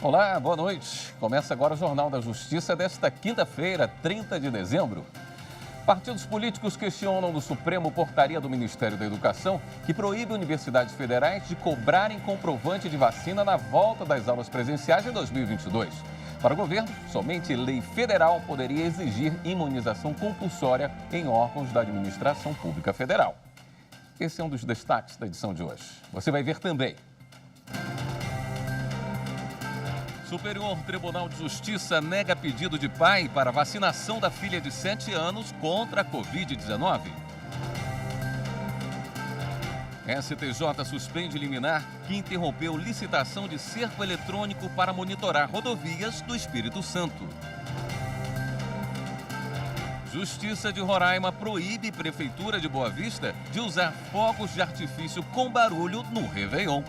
Olá, boa noite. Começa agora o Jornal da Justiça desta quinta-feira, 30 de dezembro. Partidos políticos questionam do Supremo portaria do Ministério da Educação que proíbe universidades federais de cobrarem comprovante de vacina na volta das aulas presenciais em 2022. Para o governo, somente lei federal poderia exigir imunização compulsória em órgãos da administração pública federal. Esse é um dos destaques da edição de hoje. Você vai ver também. Superior Tribunal de Justiça nega pedido de pai para vacinação da filha de 7 anos contra a Covid-19. STJ suspende liminar que interrompeu licitação de cerco eletrônico para monitorar rodovias do Espírito Santo. Justiça de Roraima proíbe Prefeitura de Boa Vista de usar fogos de artifício com barulho no Réveillon.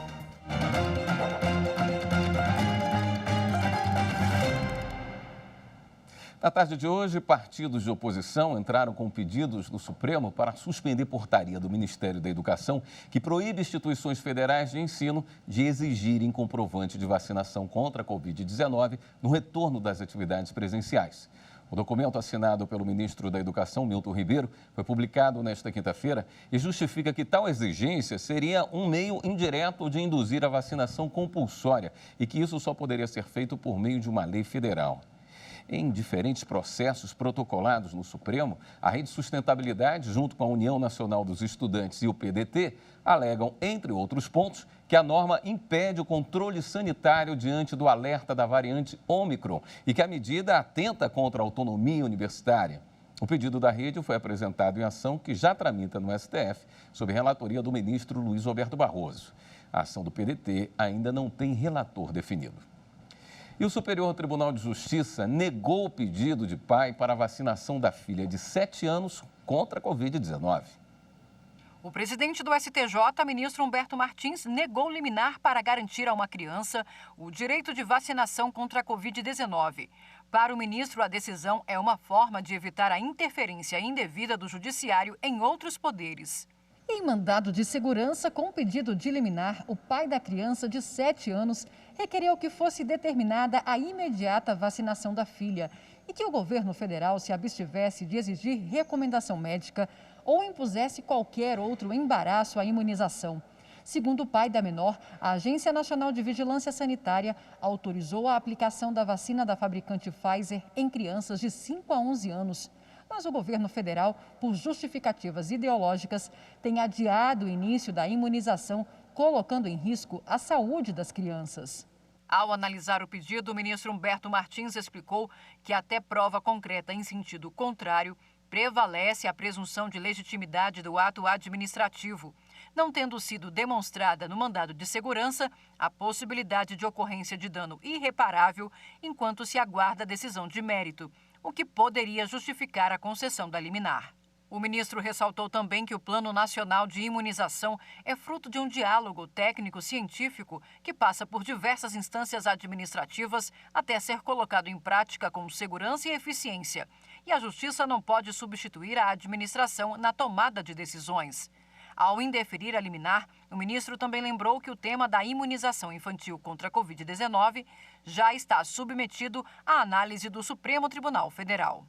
Na tarde de hoje, partidos de oposição entraram com pedidos no Supremo para suspender portaria do Ministério da Educação que proíbe instituições federais de ensino de exigirem comprovante de vacinação contra a Covid-19 no retorno das atividades presenciais. O documento assinado pelo ministro da Educação, Milton Ribeiro, foi publicado nesta quinta-feira e justifica que tal exigência seria um meio indireto de induzir a vacinação compulsória e que isso só poderia ser feito por meio de uma lei federal. Em diferentes processos protocolados no Supremo, a Rede Sustentabilidade, junto com a União Nacional dos Estudantes e o PDT, alegam, entre outros pontos, que a norma impede o controle sanitário diante do alerta da variante Ômicron e que a medida atenta contra a autonomia universitária. O pedido da rede foi apresentado em ação que já tramita no STF, sob relatoria do ministro Luiz Roberto Barroso. A ação do PDT ainda não tem relator definido. E o Superior Tribunal de Justiça negou o pedido de pai para a vacinação da filha de 7 anos contra a Covid-19. O presidente do STJ, ministro Humberto Martins, negou liminar para garantir a uma criança o direito de vacinação contra a Covid-19. Para o ministro, a decisão é uma forma de evitar a interferência indevida do judiciário em outros poderes. Em mandado de segurança com pedido de liminar, o pai da criança de 7 anos requereu que fosse determinada a imediata vacinação da filha e que o governo federal se abstivesse de exigir recomendação médica ou impusesse qualquer outro embaraço à imunização. Segundo o pai da menor, a Agência Nacional de Vigilância Sanitária autorizou a aplicação da vacina da fabricante Pfizer em crianças de 5 a 11 anos. Mas o governo federal, por justificativas ideológicas, tem adiado o início da imunização, colocando em risco a saúde das crianças. Ao analisar o pedido, o ministro Humberto Martins explicou que até prova concreta em sentido contrário, prevalece a presunção de legitimidade do ato administrativo, não tendo sido demonstrada no mandado de segurança a possibilidade de ocorrência de dano irreparável enquanto se aguarda a decisão de mérito, o que poderia justificar a concessão da liminar. O ministro ressaltou também que o Plano Nacional de Imunização é fruto de um diálogo técnico-científico que passa por diversas instâncias administrativas até ser colocado em prática com segurança e eficiência. E a Justiça não pode substituir a administração na tomada de decisões. Ao indeferir a liminar, o ministro também lembrou que o tema da imunização infantil contra a Covid-19 já está submetido à análise do Supremo Tribunal Federal.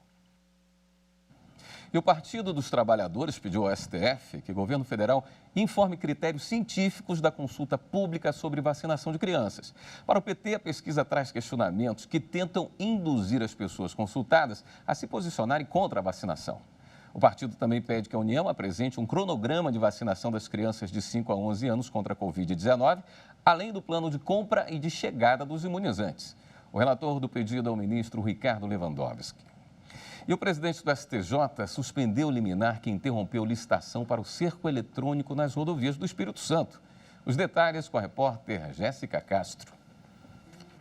E o Partido dos Trabalhadores pediu ao STF que o governo federal informe critérios científicos da consulta pública sobre vacinação de crianças. Para o PT, a pesquisa traz questionamentos que tentam induzir as pessoas consultadas a se posicionarem contra a vacinação. O partido também pede que a União apresente um cronograma de vacinação das crianças de 5 a 11 anos contra a Covid-19, além do plano de compra e de chegada dos imunizantes. O relator do pedido é o ministro Ricardo Lewandowski. E o presidente do STJ suspendeu o liminar que interrompeu licitação para o cerco eletrônico nas rodovias do Espírito Santo. Os detalhes com a repórter Jéssica Castro.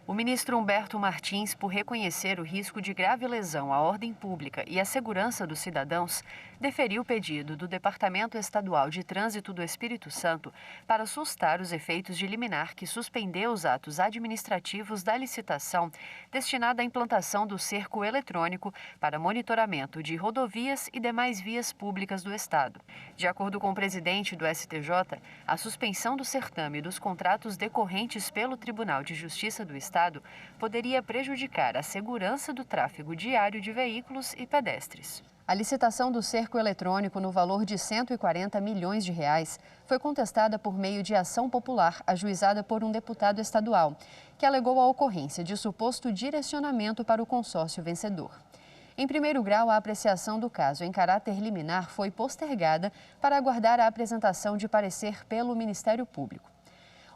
O ministro Humberto Martins, por reconhecer o risco de grave lesão à ordem pública e à segurança dos cidadãos, deferiu o pedido do Departamento Estadual de Trânsito do Espírito Santo para sustar os efeitos de liminar que suspendeu os atos administrativos da licitação destinada à implantação do cerco eletrônico para monitoramento de rodovias e demais vias públicas do Estado. De acordo com o presidente do STJ, a suspensão do certame dos contratos decorrentes pelo Tribunal de Justiça do Estado estado poderia prejudicar a segurança do tráfego diário de veículos e pedestres. A licitação do cerco eletrônico no valor de 140 milhões de reais foi contestada por meio de ação popular ajuizada por um deputado estadual, que alegou a ocorrência de suposto direcionamento para o consórcio vencedor. Em primeiro grau, a apreciação do caso em caráter liminar foi postergada para aguardar a apresentação de parecer pelo Ministério Público.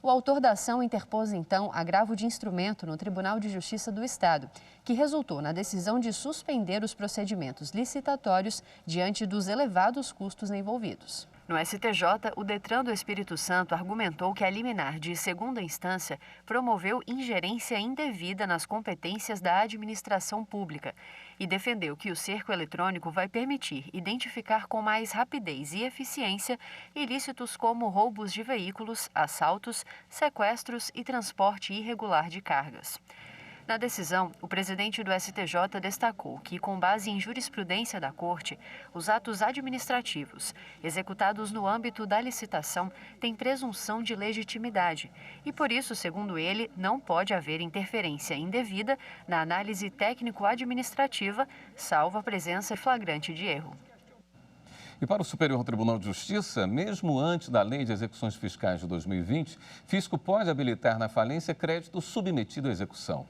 O autor da ação interpôs, então, agravo de instrumento no Tribunal de Justiça do Estado, que resultou na decisão de suspender os procedimentos licitatórios diante dos elevados custos envolvidos. No STJ, o Detran do Espírito Santo argumentou que a liminar de segunda instância promoveu ingerência indevida nas competências da administração pública e defendeu que o cerco eletrônico vai permitir identificar com mais rapidez e eficiência ilícitos como roubos de veículos, assaltos, sequestros e transporte irregular de cargas. Na decisão, o presidente do STJ destacou que, com base em jurisprudência da Corte, os atos administrativos executados no âmbito da licitação têm presunção de legitimidade e, por isso, segundo ele, não pode haver interferência indevida na análise técnico-administrativa, salvo a presença flagrante de erro. E para o Superior Tribunal de Justiça, mesmo antes da Lei de Execuções Fiscais de 2020, fisco pode habilitar na falência crédito submetido à execução.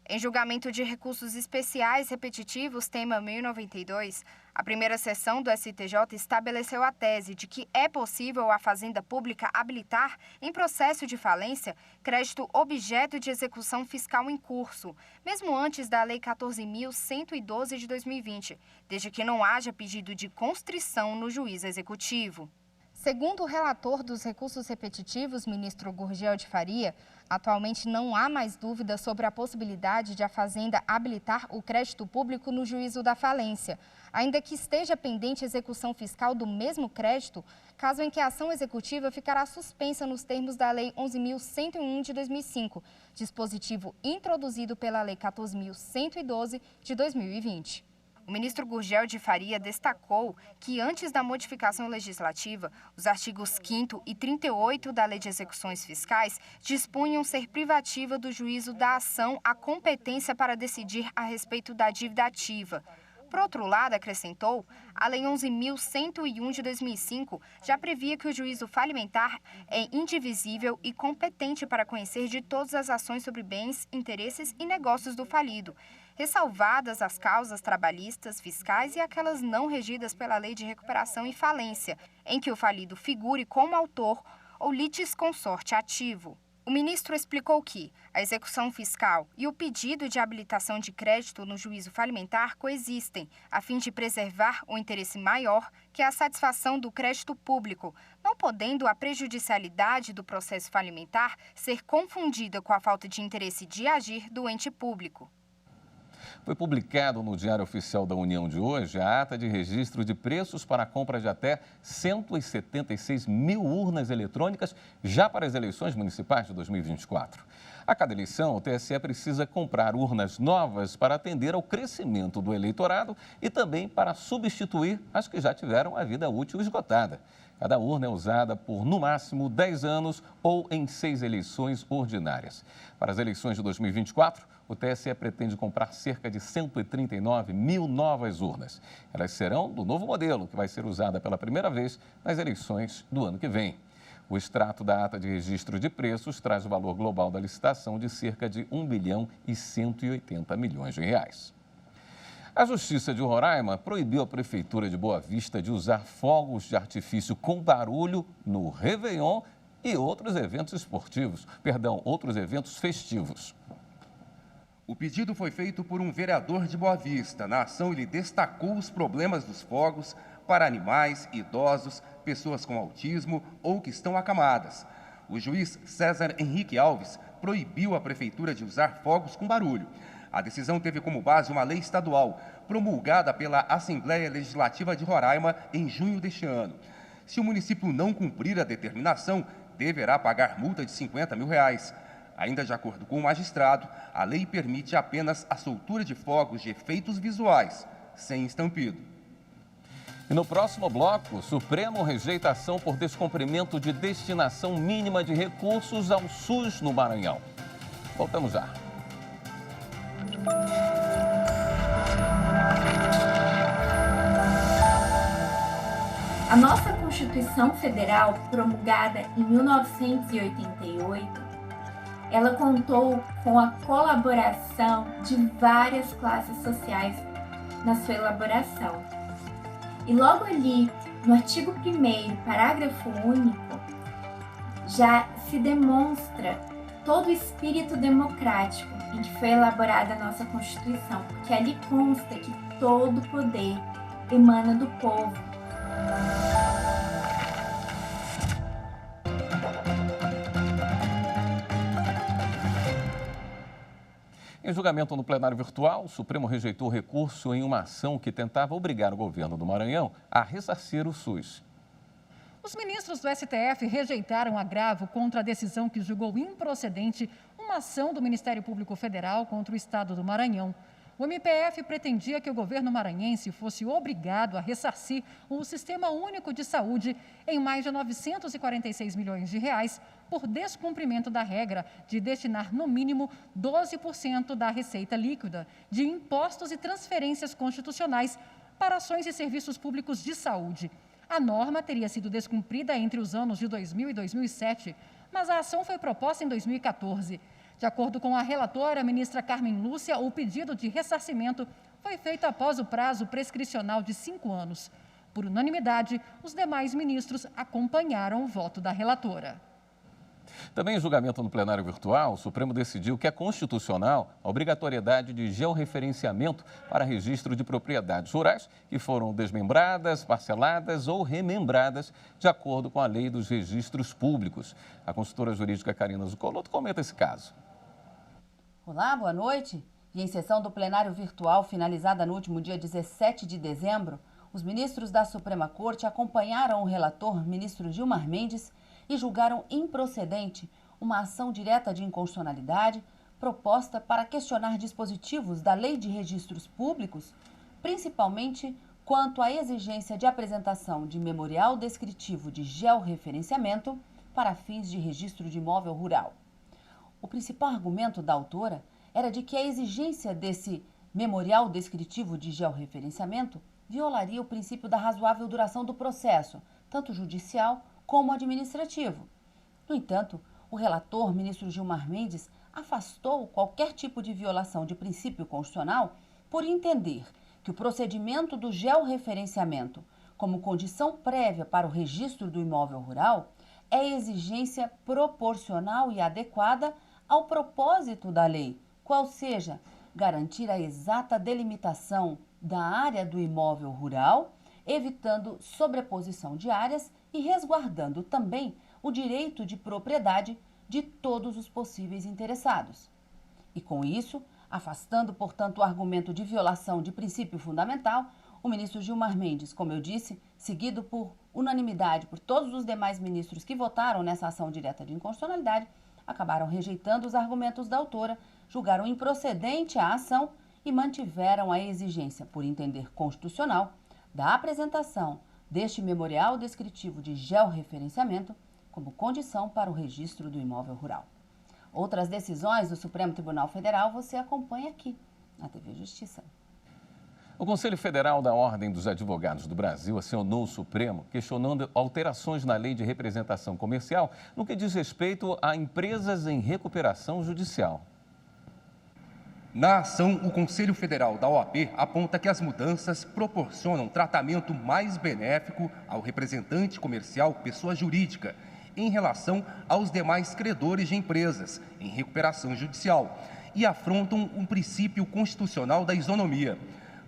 Em julgamento de recursos especiais repetitivos, tema 1092, a primeira sessão do STJ estabeleceu a tese de que é possível a Fazenda Pública habilitar, em processo de falência, crédito objeto de execução fiscal em curso, mesmo antes da Lei 14.112 de 2020, desde que não haja pedido de constrição no juízo executivo. Segundo o relator dos recursos repetitivos, ministro Gurgel de Faria, atualmente não há mais dúvida sobre a possibilidade de a Fazenda habilitar o crédito público no juízo da falência, ainda que esteja pendente execução fiscal do mesmo crédito, caso em que a ação executiva ficará suspensa nos termos da Lei 11.101 de 2005, dispositivo introduzido pela Lei 14.112 de 2020. O ministro Gurgel de Faria destacou que, antes da modificação legislativa, os artigos 5º e 38 da Lei de Execuções Fiscais dispunham ser privativa do juízo da ação a competência para decidir a respeito da dívida ativa. Por outro lado, acrescentou, a Lei 11.101 de 2005 já previa que o juízo falimentar é indivisível e competente para conhecer de todas as ações sobre bens, interesses e negócios do falido, ressalvadas as causas trabalhistas, fiscais e aquelas não regidas pela Lei de Recuperação e Falência, em que o falido figure como autor ou litisconsorte ativo. O ministro explicou que a execução fiscal e o pedido de habilitação de crédito no juízo falimentar coexistem, a fim de preservar o interesse maior, que é a satisfação do crédito público, não podendo a prejudicialidade do processo falimentar ser confundida com a falta de interesse de agir do ente público. Foi publicado no Diário Oficial da União de hoje a ata de registro de preços para a compra de até 176 mil urnas eletrônicas já para as eleições municipais de 2024. A cada eleição, o TSE precisa comprar urnas novas para atender ao crescimento do eleitorado e também para substituir as que já tiveram a vida útil esgotada. Cada urna é usada por, no máximo, 10 anos ou em 6 eleições ordinárias. Para as eleições de 2024, o TSE pretende comprar cerca de 139 mil novas urnas. Elas serão do novo modelo, que vai ser usada pela primeira vez nas eleições do ano que vem. O extrato da ata de registro de preços traz o valor global da licitação de cerca de 1 bilhão e 180 milhões de reais. A Justiça de Roraima proibiu a Prefeitura de Boa Vista de usar fogos de artifício com barulho no Réveillon e outros eventos festivos. O pedido foi feito por um vereador de Boa Vista. Na ação, ele destacou os problemas dos fogos para animais, idosos, pessoas com autismo ou que estão acamadas. O juiz César Henrique Alves proibiu a Prefeitura de usar fogos com barulho. A decisão teve como base uma lei estadual, promulgada pela Assembleia Legislativa de Roraima em junho deste ano. Se o município não cumprir a determinação, deverá pagar multa de R$50 mil. Ainda de acordo com o magistrado, a lei permite apenas a soltura de fogos de efeitos visuais, sem estampido. E no próximo bloco, o Supremo rejeita ação por descumprimento de destinação mínima de recursos ao SUS no Maranhão. Voltamos já. A nossa Constituição Federal, promulgada em 1988, ela contou com a colaboração de várias classes sociais na sua elaboração. E logo ali, no artigo 1º, parágrafo único, já se demonstra todo o espírito democrático em que foi elaborada a nossa Constituição, porque ali consta que todo poder emana do povo. Em julgamento no plenário virtual, o Supremo rejeitou recurso em uma ação que tentava obrigar o governo do Maranhão a ressarcir o SUS. Os ministros do STF rejeitaram agravo contra a decisão que julgou improcedente uma ação do Ministério Público Federal contra o Estado do Maranhão. O MPF pretendia que o governo maranhense fosse obrigado a ressarcir o Sistema Único de Saúde em mais de 946 milhões de reais por descumprimento da regra de destinar no mínimo 12% da receita líquida de impostos e transferências constitucionais para ações e serviços públicos de saúde. A norma teria sido descumprida entre os anos de 2000 e 2007, mas a ação foi proposta em 2014. De acordo com a relatora, a ministra Carmen Lúcia, o pedido de ressarcimento foi feito após o prazo prescricional de 5 anos. Por unanimidade, os demais ministros acompanharam o voto da relatora. Também em julgamento no plenário virtual, o Supremo decidiu que é constitucional a obrigatoriedade de georreferenciamento para registro de propriedades rurais que foram desmembradas, parceladas ou remembradas de acordo com a lei dos registros públicos. A consultora jurídica Karina Zuccolotto comenta esse caso. Olá, boa noite. E em sessão do plenário virtual finalizada no último dia 17 de dezembro, os ministros da Suprema Corte acompanharam o relator, ministro Gilmar Mendes, e julgaram improcedente uma ação direta de inconstitucionalidade proposta para questionar dispositivos da Lei de Registros Públicos, principalmente quanto à exigência de apresentação de memorial descritivo de georreferenciamento para fins de registro de imóvel rural. O principal argumento da autora era de que a exigência desse memorial descritivo de georreferenciamento violaria o princípio da razoável duração do processo, tanto judicial como administrativo. No entanto, o relator, ministro Gilmar Mendes, afastou qualquer tipo de violação de princípio constitucional por entender que o procedimento do georreferenciamento, como condição prévia para o registro do imóvel rural, é exigência proporcional e adequada ao propósito da lei, qual seja garantir a exata delimitação da área do imóvel rural, evitando sobreposição de áreas e resguardando também o direito de propriedade de todos os possíveis interessados. E com isso, afastando, portanto, o argumento de violação de princípio fundamental, o ministro Gilmar Mendes, como eu disse, seguido por unanimidade por todos os demais ministros que votaram nessa ação direta de inconstitucionalidade, acabaram rejeitando os argumentos da autora, julgaram improcedente a ação e mantiveram a exigência, por entender constitucional, da apresentação deste memorial descritivo de georreferenciamento como condição para o registro do imóvel rural. Outras decisões do Supremo Tribunal Federal você acompanha aqui, na TV Justiça. O Conselho Federal da Ordem dos Advogados do Brasil acionou o Supremo questionando alterações na Lei de Representação Comercial no que diz respeito a empresas em recuperação judicial. Na ação, o Conselho Federal da OAB aponta que as mudanças proporcionam tratamento mais benéfico ao representante comercial pessoa jurídica em relação aos demais credores de empresas em recuperação judicial e afrontam um princípio constitucional da isonomia.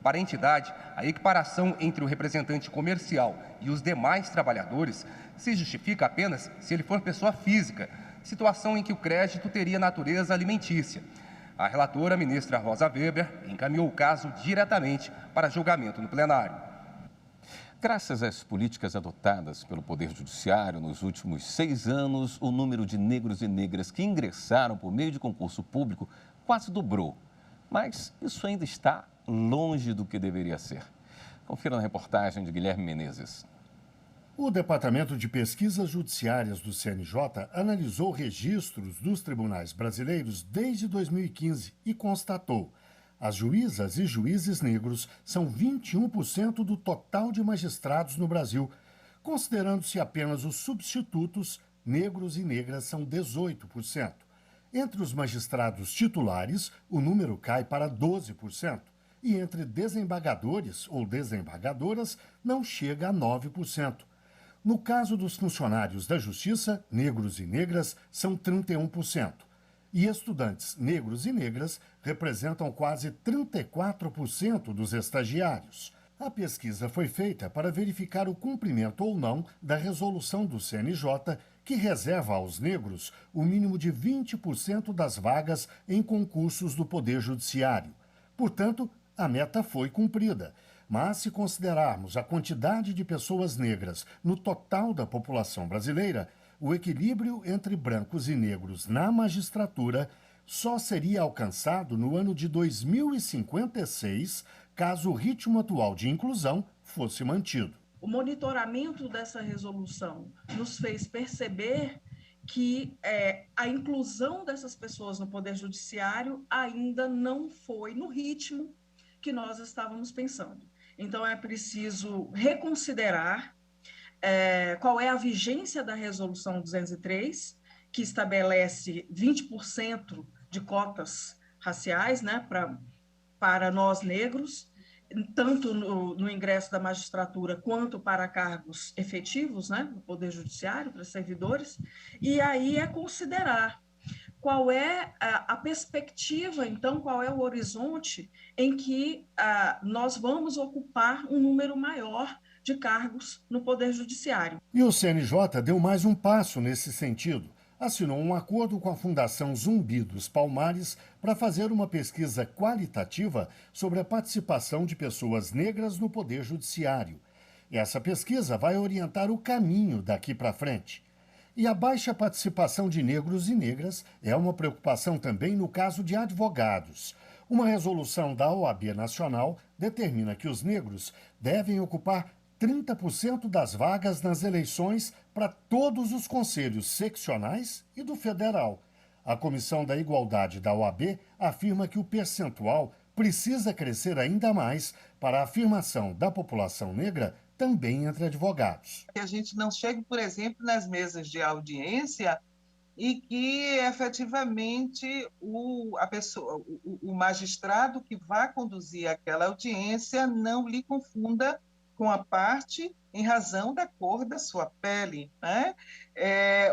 Para a entidade, a equiparação entre o representante comercial e os demais trabalhadores se justifica apenas se ele for pessoa física, situação em que o crédito teria natureza alimentícia. A relatora, ministra Rosa Weber, encaminhou o caso diretamente para julgamento no plenário. Graças às políticas adotadas pelo Poder Judiciário nos últimos 6 anos, o número de negros e negras que ingressaram por meio de concurso público quase dobrou. Mas isso ainda está longe do que deveria ser. Confira na reportagem de Guilherme Menezes. O Departamento de Pesquisas Judiciárias do CNJ analisou registros dos tribunais brasileiros desde 2015 e constatou: as juízas e juízes negros são 21% do total de magistrados no Brasil. Considerando-se apenas os substitutos, negros e negras são 18%. Entre os magistrados titulares, o número cai para 12%. E entre desembargadores ou desembargadoras, não chega a 9%. No caso dos funcionários da Justiça, negros e negras são 31%. E estudantes negros e negras representam quase 34% dos estagiários. A pesquisa foi feita para verificar o cumprimento ou não da resolução do CNJ, que reserva aos negros o mínimo de 20% das vagas em concursos do Poder Judiciário. Portanto, a meta foi cumprida. Mas, se considerarmos a quantidade de pessoas negras no total da população brasileira, o equilíbrio entre brancos e negros na magistratura só seria alcançado no ano de 2056, caso o ritmo atual de inclusão fosse mantido. O monitoramento dessa resolução nos fez perceber que a inclusão dessas pessoas no Poder Judiciário ainda não foi no ritmo que nós estávamos pensando. Então, é preciso reconsiderar qual é a vigência da Resolução 203, que estabelece 20% de cotas raciais, né, para nós negros, tanto no ingresso da magistratura quanto para cargos efetivos, né, no Poder Judiciário, para servidores, e aí é considerar qual é a perspectiva, então, qual é o horizonte em que nós vamos ocupar um número maior de cargos no Poder Judiciário. E o CNJ deu mais um passo nesse sentido. Assinou um acordo com a Fundação Zumbi dos Palmares para fazer uma pesquisa qualitativa sobre a participação de pessoas negras no Poder Judiciário. E essa pesquisa vai orientar o caminho daqui para frente. E a baixa participação de negros e negras é uma preocupação também no caso de advogados. Uma resolução da OAB Nacional determina que os negros devem ocupar 30% das vagas nas eleições para todos os conselhos seccionais e do federal. A Comissão da Igualdade da OAB afirma que o percentual precisa crescer ainda mais para a afirmação da população negra também entre advogados. Que a gente não chegue, por exemplo, nas mesas de audiência e que efetivamente o magistrado que vai conduzir aquela audiência não lhe confunda com a parte em razão da cor da sua pele, né?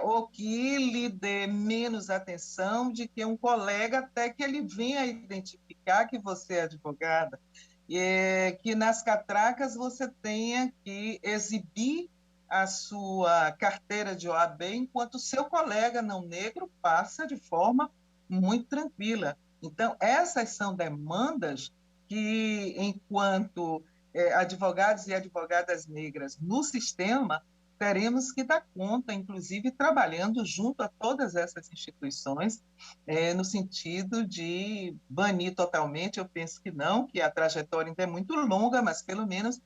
Ou que lhe dê menos atenção de que um colega até que ele venha identificar que você é advogada. Que nas catracas você tenha que exibir a sua carteira de OAB, enquanto o seu colega não negro passa de forma muito tranquila. Então, essas são demandas que, enquanto advogados e advogadas negras no sistema, teremos que dar conta, inclusive trabalhando junto a todas essas instituições, no sentido de banir totalmente, eu penso que não, que a trajetória ainda é muito longa, mas pelo menos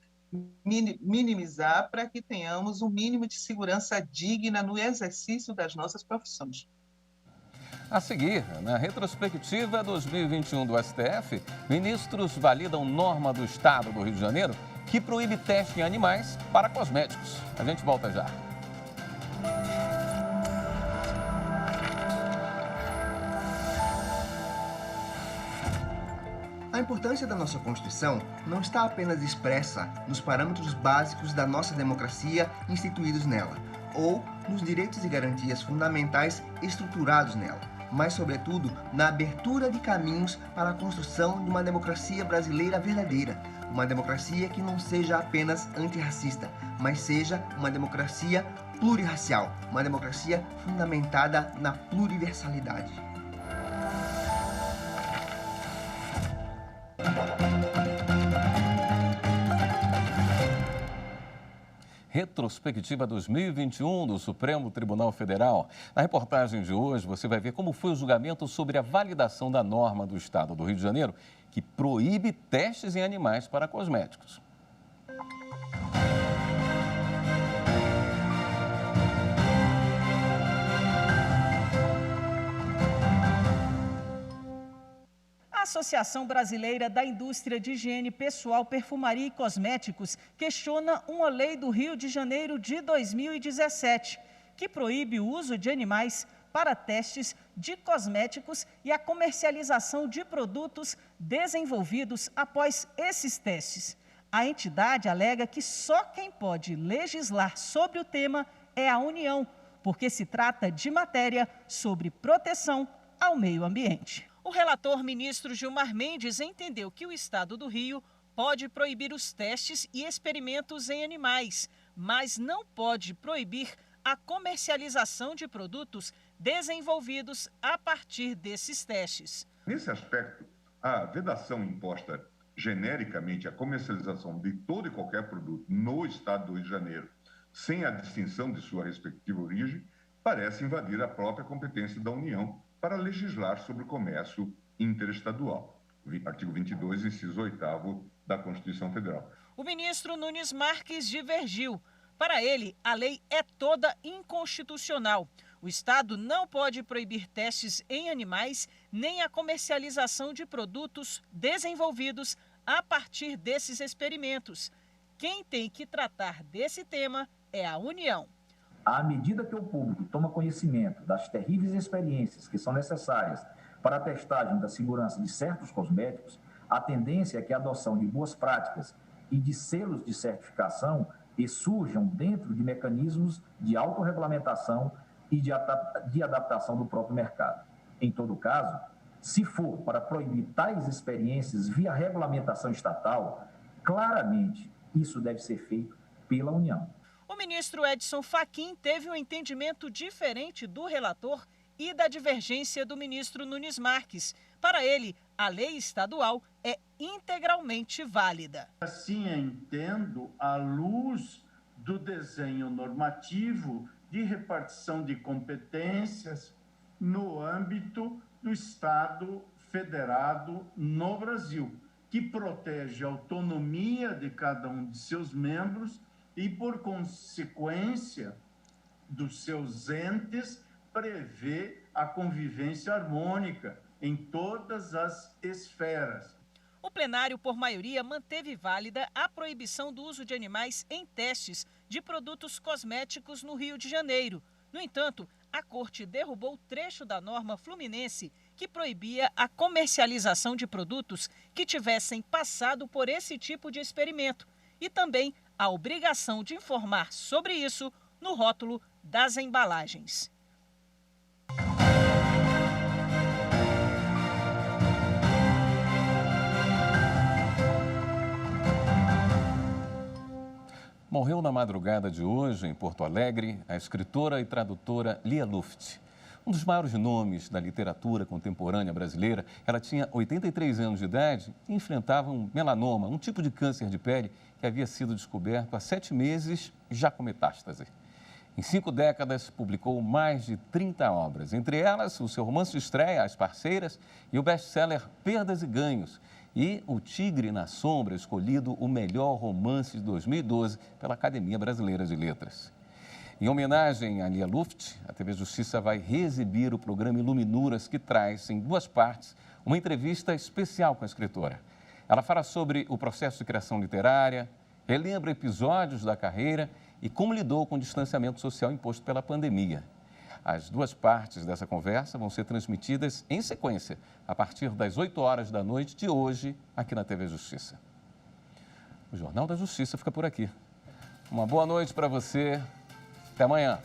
minimizar para que tenhamos um mínimo de segurança digna no exercício das nossas profissões. A seguir, na retrospectiva 2021 do STF, ministros validam norma do Estado do Rio de Janeiro que proíbe teste em animais para cosméticos. A gente volta já. A importância da nossa Constituição não está apenas expressa nos parâmetros básicos da nossa democracia instituídos nela, ou nos direitos e garantias fundamentais estruturados nela, mas, sobretudo, na abertura de caminhos para a construção de uma democracia brasileira verdadeira, uma democracia que não seja apenas antirracista, mas seja uma democracia plurirracial, uma democracia fundamentada na pluriversalidade. Retrospectiva 2021 do Supremo Tribunal Federal. Na reportagem de hoje, você vai ver como foi o julgamento sobre a validação da norma do Estado do Rio de Janeiro que proíbe testes em animais para cosméticos. Associação Brasileira da Indústria de Higiene Pessoal, Perfumaria e Cosméticos questiona uma lei do Rio de Janeiro de 2017, que proíbe o uso de animais para testes de cosméticos e a comercialização de produtos desenvolvidos após esses testes. A entidade alega que só quem pode legislar sobre o tema é a União, porque se trata de matéria sobre proteção ao meio ambiente. O relator ministro Gilmar Mendes entendeu que o Estado do Rio pode proibir os testes e experimentos em animais, mas não pode proibir a comercialização de produtos desenvolvidos a partir desses testes. Nesse aspecto, a vedação imposta genericamente à comercialização de todo e qualquer produto no Estado do Rio de Janeiro, sem a distinção de sua respectiva origem, parece invadir a própria competência da União para legislar sobre o comércio interestadual. Artigo 22, inciso 8º da Constituição Federal. O ministro Nunes Marques divergiu. Para ele, a lei é toda inconstitucional. O Estado não pode proibir testes em animais nem a comercialização de produtos desenvolvidos a partir desses experimentos. Quem tem que tratar desse tema é a União. À medida que o público toma conhecimento das terríveis experiências que são necessárias para a testagem da segurança de certos cosméticos, a tendência é que a adoção de boas práticas e de selos de certificação surjam dentro de mecanismos de autorregulamentação e de adaptação do próprio mercado. Em todo caso, se for para proibir tais experiências via regulamentação estatal, claramente isso deve ser feito pela União. O ministro Edson Fachin teve um entendimento diferente do relator e da divergência do ministro Nunes Marques. Para ele, a lei estadual é integralmente válida. Assim entendo, à luz do desenho normativo de repartição de competências no âmbito do Estado federado no Brasil, que protege a autonomia de cada um de seus membros e, por consequência dos seus entes, prevê a convivência harmônica em todas as esferas. O plenário, por maioria, manteve válida a proibição do uso de animais em testes de produtos cosméticos no Rio de Janeiro. No entanto, a Corte derrubou trecho da norma fluminense que proibia a comercialização de produtos que tivessem passado por esse tipo de experimento e também a obrigação de informar sobre isso no rótulo das embalagens. Morreu na madrugada de hoje, em Porto Alegre, a escritora e tradutora Lia Luft. Um dos maiores nomes da literatura contemporânea brasileira, ela tinha 83 anos de idade e enfrentava um melanoma, um tipo de câncer de pele que havia sido descoberto há 7 meses, já com metástase. Em 5 décadas, publicou mais de 30 obras, entre elas o seu romance de estreia, As Parceiras, e o best-seller Perdas e Ganhos, e O Tigre na Sombra, escolhido o melhor romance de 2012 pela Academia Brasileira de Letras. Em homenagem a Lia Luft, a TV Justiça vai reexibir o programa Iluminuras, que traz, em 2 partes, uma entrevista especial com a escritora. Ela fala sobre o processo de criação literária, relembra episódios da carreira e como lidou com o distanciamento social imposto pela pandemia. As 2 partes dessa conversa vão ser transmitidas em sequência, a partir das 8 horas da noite de hoje, aqui na TV Justiça. O Jornal da Justiça fica por aqui. Uma boa noite para você. Até amanhã.